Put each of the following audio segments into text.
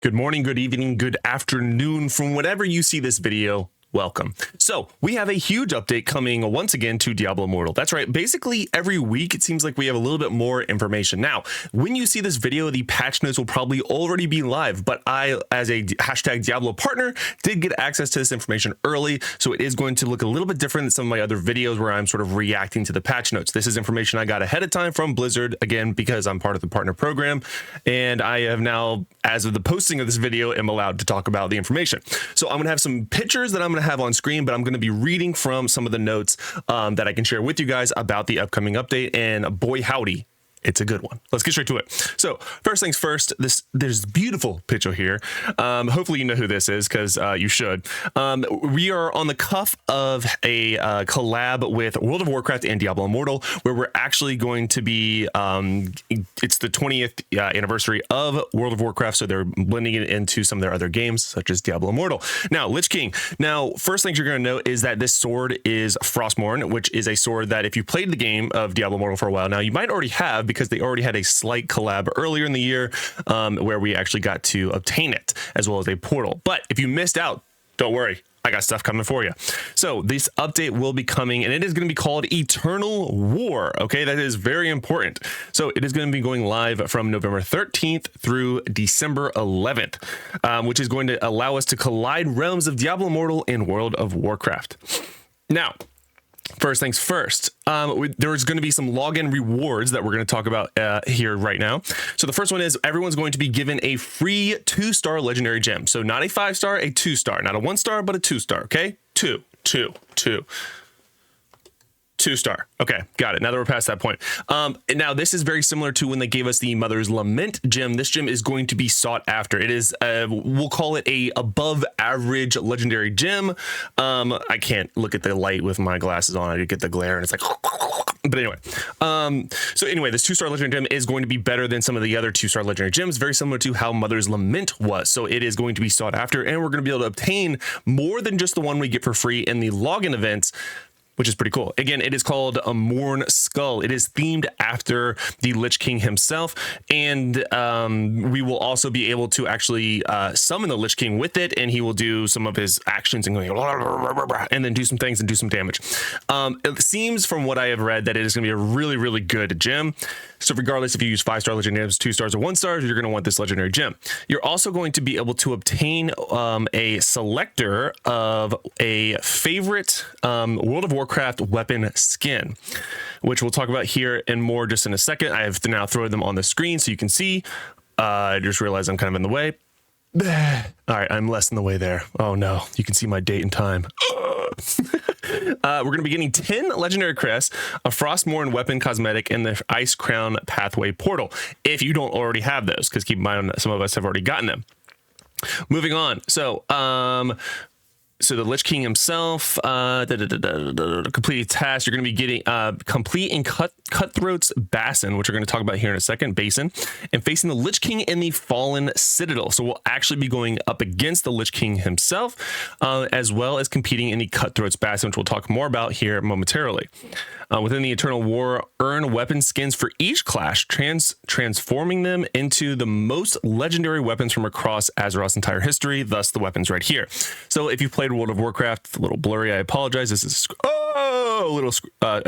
Good morning, good evening, good afternoon from whenever you see this video. Welcome. So we have a huge update coming once again to Diablo Immortal. That's right. Basically every week it seems like we have a little bit more information. Now, when you see this video, the patch notes will probably already be live, but I, as a hashtag Diablo partner, did get access to this information early. So it is going to look a little bit different than some of my other videos where I'm sort of reacting to the patch notes. This is information I got ahead of time from Blizzard, again, because I'm part of the partner program. And I have now, as of the posting of this video, am allowed to talk about the information. So I'm going to have some pictures that I'm going to have on screen, but I'm going to be reading from some of the notes that I can share with you guys about the upcoming update, and boy howdy, it's a good one. Let's get straight to it. So first things first, there's a beautiful picture here. Hopefully you know who this is, because you should. We are on the cuff of a collab with World of Warcraft and Diablo Immortal, where we're actually going to be, it's the 20th anniversary of World of Warcraft, so they're blending it into some of their other games, such as Diablo Immortal. Now, Lich King. Now, first things you're going to note is that this sword is Frostmourne, which is a sword that if you played the game of Diablo Immortal for a while now, you might already have, because they already had a slight collab earlier in the year where we actually got to obtain it, as well as a portal. But if you missed out, don't worry, I got stuff coming for you. So this update will be coming, and it is going to be called Eternal War. Okay, that is very important. So it is going to be going live from November 13th through December 11th, which is going to allow us to collide realms of Diablo Immortal and World of Warcraft. Now, first things first, there's going to be some login rewards that we're going to talk about here right now. So the first one is everyone's going to be given a free 2-star legendary gem. So not a 5-star, a 2-star, not a 1-star, but a 2-star. Okay, 2-star. Okay, got it. Now that we're past that point. Now this is very similar to when they gave us the Mother's Lament gem. This gem is going to be sought after. It is, we'll call it a above average legendary gem. I can't look at the light with my glasses on. I get the glare and it's like, but anyway. So anyway, this 2-star legendary gem is going to be better than some of the other 2-star legendary gems, very similar to how Mother's Lament was. So it is going to be sought after, and we're going to be able to obtain more than just the one we get for free in the login events, which is pretty cool. Again, it is called a Morn Skull. It is themed after the Lich King himself, and we will also be able to actually summon the Lich King with it, and he will do some of his actions and going and then do some things and do some damage. It seems from what I have read that it is going to be a really, really good gem. So regardless if you use 5-star legendary gems, 2-stars, or 1-stars, you're going to want this legendary gem. You're also going to be able to obtain a selector of a favorite World of Warcraft weapon skin, which we'll talk about here and more just in a second. I have to now throw them on the screen so you can see. I just realized I'm kind of in the way. All right, I'm less in the way there. Oh no, you can see my date and time. We're going to be getting 10 legendary crests, a Frostmourne weapon cosmetic, and the Ice Crown pathway portal, if you don't already have those, because keep in mind some of us have already gotten them. Moving on. So the Lich King himself, completed task, you're going to be getting complete in Cutthroat's Basin, which we're going to talk about here in a second, Basin, and facing the Lich King in the Fallen Citadel. So we'll actually be going up against the Lich King himself, as well as competing in the Cutthroat's Basin, which we'll talk more about here momentarily. Within the Eternal War, earn weapon skins for each class, transforming them into the most legendary weapons from across Azeroth's entire history, thus the weapons right here. So if you played World of Warcraft, a little blurry, I apologize. This is a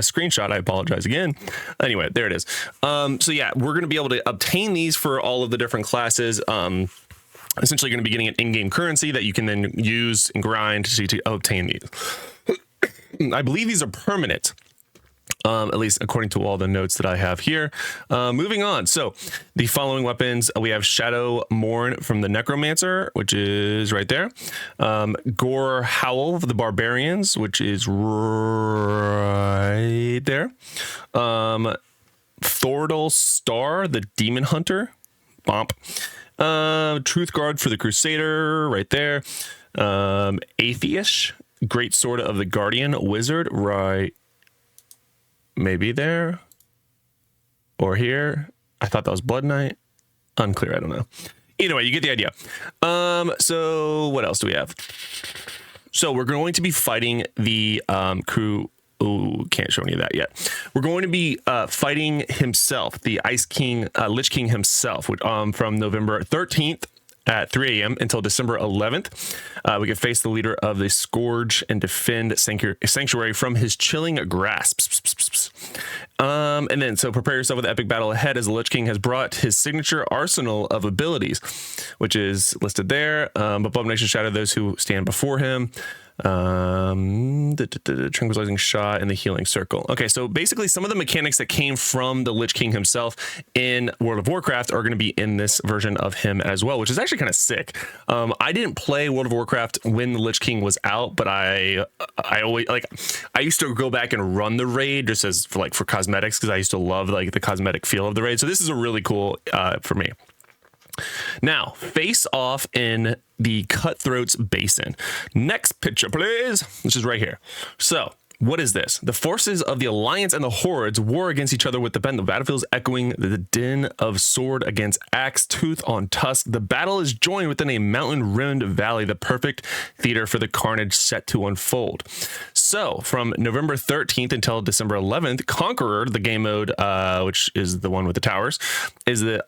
screenshot. I apologize again. Anyway, there it is. So yeah, we're going to be able to obtain these for all of the different classes. Essentially going to be getting an in-game currency that you can then use and grind to obtain these. I believe these are permanent. At least according to all the notes that I have here. Moving on. So the following weapons, we have Shadow Mourn from the Necromancer, which is right there. Gore Howl of the Barbarians, which is right there. Thordal Star, the Demon Hunter. Bomp. Truth Guard for the Crusader, right there. Atheish, Great Sword of the Guardian Wizard, right maybe there or here. I thought that was Blood Knight. Unclear. I don't know. Either way, you get the idea. So what else do we have? So we're going to be fighting the crew. Oh, can't show any of that yet. We're going to be fighting himself, the Ice King, Lich King himself, which, from November 13th at 3 a.m. until December 11th. We can face the leader of the Scourge and defend Sanctuary from his chilling grasp. And then, so prepare yourself with epic battle ahead as the Lich King has brought his signature arsenal of abilities, which is listed there. Abomination Shadow, those who stand before him. Tranquilizing shot and the healing circle. Okay, so basically some of the mechanics that came from the Lich King himself in World of Warcraft are going to be in this version of him as well, which is actually kind of sick. I didn't play World of Warcraft when the Lich King was out, but I always I used to go back and run the raid just as for cosmetics, because I used to love the cosmetic feel of the raid. So this is a really cool for me. Now, face off in the Cutthroat's Basin. Next picture, please. Which is right here. So, what is this? The forces of the Alliance and the Hordes war against each other with the battlefields echoing the din of sword against axe, tooth on tusk. The battle is joined within a mountain-rimmed valley, the perfect theater for the carnage set to unfold. So, from November 13th until December 11th, Conqueror, the game mode, which is the one with the towers, is the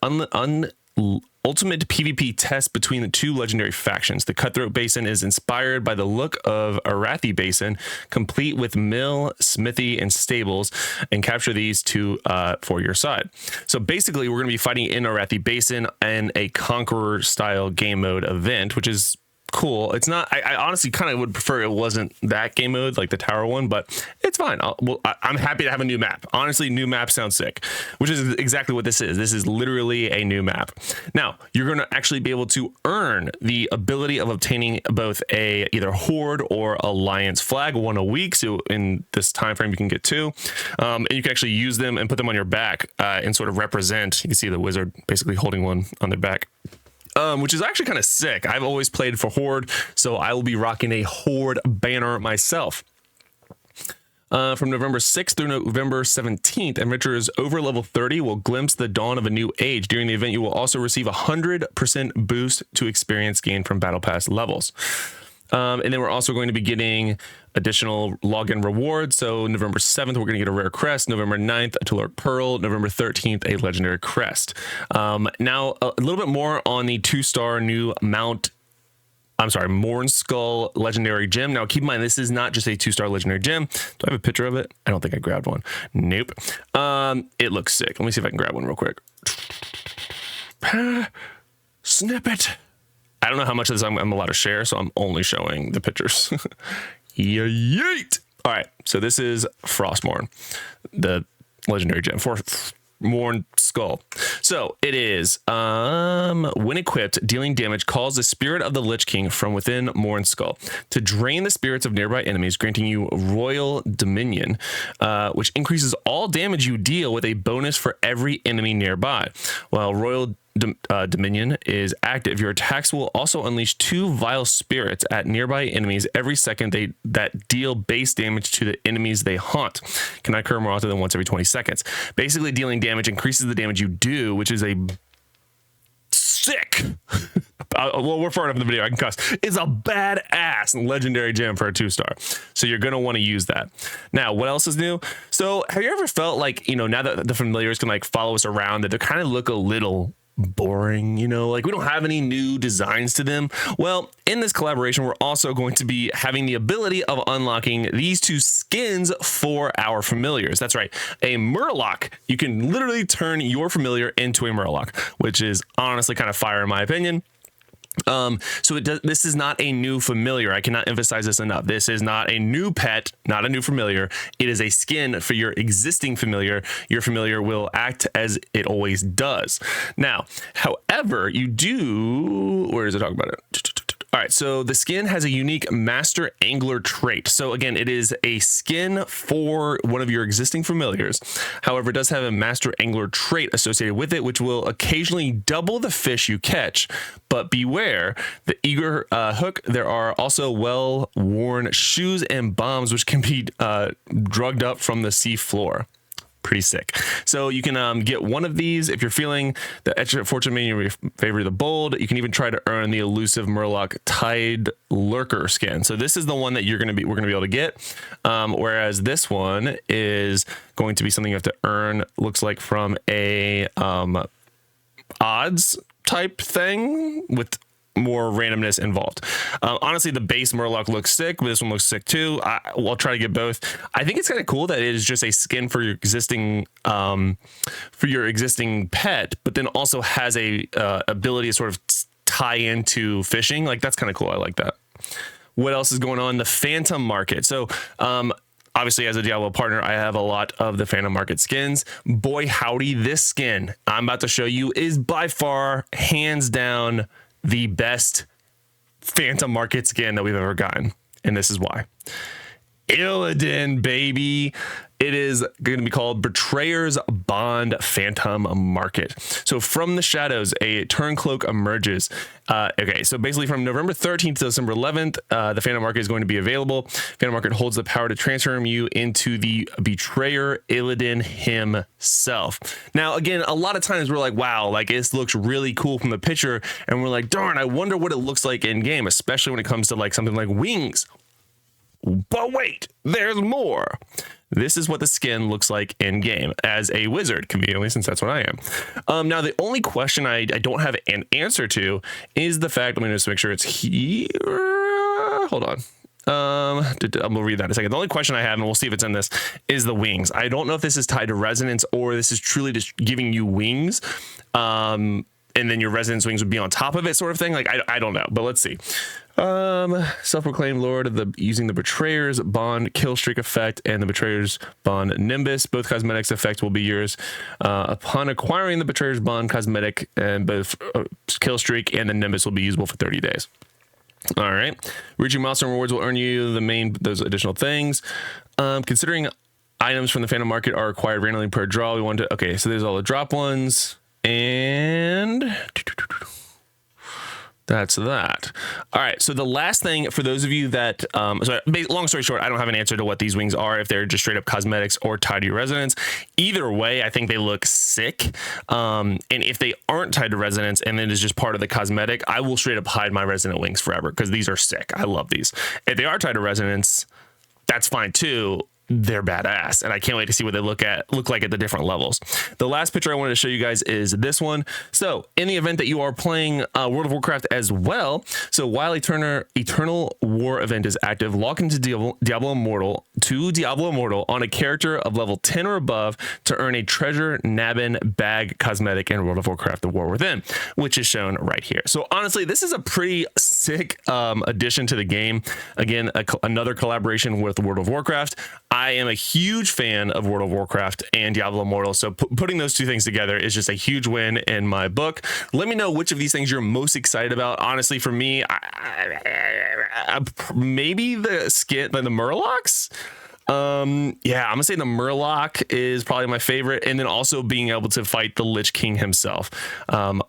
ultimate PvP test between the two legendary factions. The Cutthroat Basin is inspired by the look of Arathi Basin, complete with mill, smithy, and stables, and capture these two for your side. So basically, we're going to be fighting in Arathi Basin and a Conqueror-style game mode event, which is cool. It's not, I honestly kind of would prefer it wasn't that game mode, like the tower one, but it's fine. I'm happy to have a new map. Honestly, new map sounds sick, which is exactly what this is. This is literally a new map. Now, you're going to actually be able to earn the ability of obtaining both a either Horde or Alliance flag, one a week. So in this time frame, you can get two. And you can actually use them and put them on your back and sort of represent. You can see the wizard basically holding one on their back. Which is actually kind of sick. I've always played for Horde, so I will be rocking a Horde banner myself. From November 6th through November 17th, adventurers over level 30 will glimpse the dawn of a new age. During the event, you will also receive a 100% boost to experience gained from Battle Pass levels. And then we're also going to be getting additional login rewards. So November 7th, we're going to get a rare crest. November 9th, a Tulare Pearl. November 13th, a legendary crest. Now, a little bit more on the 2-star new Morn Skull legendary gem. Now, keep in mind, this is not just a 2-star legendary gem. Do I have a picture of it? I don't think I grabbed one. Nope. It looks sick. Let me see if I can grab one real quick. Snippet. I don't know how much of this I'm allowed to share, so I'm only showing the pictures. Yeet! All right, so this is Frostmourne, the legendary gem for Morn Skull. So it is, when equipped, dealing damage calls the spirit of the Lich King from within Morn Skull to drain the spirits of nearby enemies, granting you Royal Dominion, which increases all damage you deal with a bonus for every enemy nearby. While Royal Dominion is active, your attacks will also unleash 2 vile spirits at nearby enemies every second that deal base damage to the enemies they haunt. Can occur more often than once every 20 seconds. Basically, dealing damage increases the damage you do, which is a sick. Well, we're far enough in the video, I can cuss. It's a badass legendary gem for a 2-star. So you're going to want to use that. Now, what else is new? So have you ever felt like, now that the familiars can follow us around, that they kind of look a little boring, we don't have any new designs to them? Well, in this collaboration, we're also going to be having the ability of unlocking these 2 skins for our familiars. That's right, a Murloc. You can literally turn your familiar into a Murloc, which is honestly kind of fire in my opinion. So this is not a new familiar. I cannot emphasize this enough. This is not a new pet, not a new familiar. It is a skin for your existing familiar. Your familiar will act as it always does. Now, however, where does it talk about it? All right, so the skin has a unique Master Angler trait. So again, it is a skin for one of your existing familiars. However, it does have a Master Angler trait associated with it, which will occasionally double the fish you catch. But beware, the eager hook, there are also well-worn shoes and bombs which can be drugged up from the sea floor. Pretty sick. So you can get one of these if you're feeling the extra fortune menu in favor of the bold. You can even try to earn the elusive Murloc Tide Lurker skin. So this is the one that we're going to be able to get. Whereas this one is going to be something you have to earn. Looks like from a odds type thing with more randomness involved. Honestly, the base Murloc looks sick, but this one looks sick too. I'll try to get both. I think it's kind of cool that it is just a skin for your existing pet, but then also has a ability to sort of tie into fishing. Like, that's kind of cool. I like that. What else is going on? The Phantom Market. So obviously, as a Diablo partner, I have a lot of the Phantom Market skins. Boy, howdy, this skin I'm about to show you is by far, hands down, the best Phantom Market skin that we've ever gotten. And this is why. Illidan, baby. It is going to be called Betrayer's Bond Phantom Market. So from the shadows, a Turncloak emerges. Okay, so basically from November 13th to December 11th, the Phantom Market is going to be available. Phantom Market holds the power to transform you into the Betrayer Illidan himself. Now, again, a lot of times we're like, wow, like this looks really cool from the picture. And we're like, darn, I wonder what it looks like in game, especially when it comes to like something like wings. But wait, there's more. This is what the skin looks like in game as a wizard, conveniently, since that's what I am. Now, the only question I don't have an answer to is the fact, let me just make sure it's here. Hold on. I'm gonna read that in a second. The only question I have, and we'll see if it's in this, is the wings. I don't know if this is tied to resonance or this is truly just giving you wings. And then your resonance wings would be on top of it, sort of thing. Like, I don't know, but let's see. Self-proclaimed lord of using the Betrayer's Bond kill streak effect and the Betrayer's Bond Nimbus. Both cosmetics effects will be yours upon acquiring the Betrayer's Bond cosmetic, and both kill streak and the Nimbus will be usable for 30 days. All right. Reaching milestone rewards will earn you those additional things. Considering items from the Phantom Market are acquired randomly per draw, we want to, okay, so there's all the drop ones. And that's that. All right. So the last thing for those of you that, so long story short, I don't have an answer to what these wings are, if they're just straight up cosmetics or tied to your resonance. Either way, I think they look sick. And if they aren't tied to resonance and then is just part of the cosmetic, I will straight up hide my resonant wings forever because these are sick. I love these. If they are tied to resonance, that's fine too. They're badass, and I can't wait to see what they look like at the different levels. The last picture I wanted to show you guys is this one. So in the event that you are playing World of Warcraft as well, so while Eternal War event is active, log into Diablo Immortal on a character of level 10 or above to earn a treasure nabbin bag cosmetic in World of Warcraft The War Within, which is shown right here. So honestly, this is a pretty sick addition to the game. Again, another collaboration with World of Warcraft. I am a huge fan of World of Warcraft and Diablo Immortal, so putting those two things together is just a huge win in my book. Let me know which of these things you're most excited about. Honestly, for me, maybe the skin, like the Murlocs. Yeah, I'm gonna say the Murloc is probably my favorite, and then also being able to fight the Lich King himself.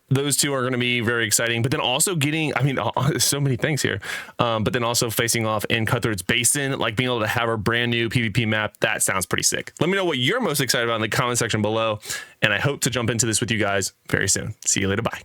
Those two are going to be very exciting, but then also getting, I mean, there's so many things here, but then also facing off in Cutthroat's Basin, like being able to have a brand new PvP map, that sounds pretty sick. Let me know what you're most excited about in the comment section below, and I hope to jump into this with you guys very soon. See you later, bye.